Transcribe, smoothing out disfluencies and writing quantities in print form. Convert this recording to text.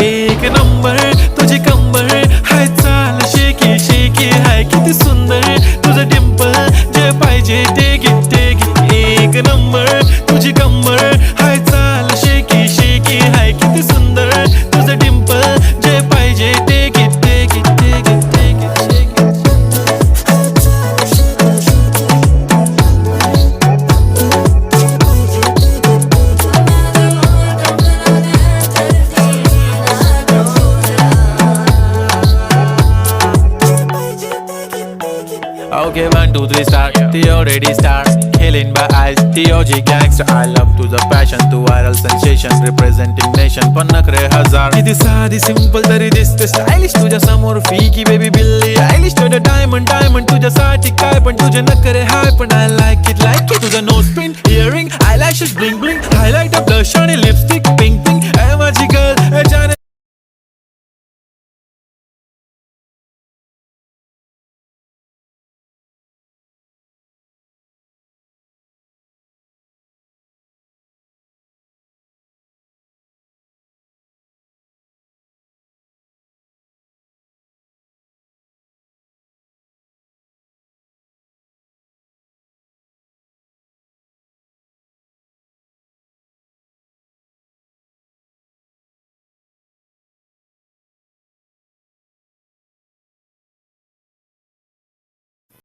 एक नंबर तुझी कंबर हाय चाल शेकी शेकी हाय किती सुंदर तुझं डिंपल जे पाहिजे ते घे एक नंबर तुझी कंबर हाय चाल शेकी शेकी हाय किती सुंदर तुझं डिंपल जे पाहिजे ते घे Okay, 1, 2, 3 start. The already start. Killing by eyes. The OG gangster. I love to the passion, to viral sensation, representing nation. पण नखरे हजार. किती साधी simple तरी दिसते stylish. तुझ्या समोर फीकी baby बिल्ली आयलिश. तुझं diamond तुझ्यासाठी काय पण तुझे नखरे हाय पण I like it. तुझं nose pin, earring, eyelashes bling bling, highlighter, blush आणि lipstick pink. ए माझी girl, ए जाने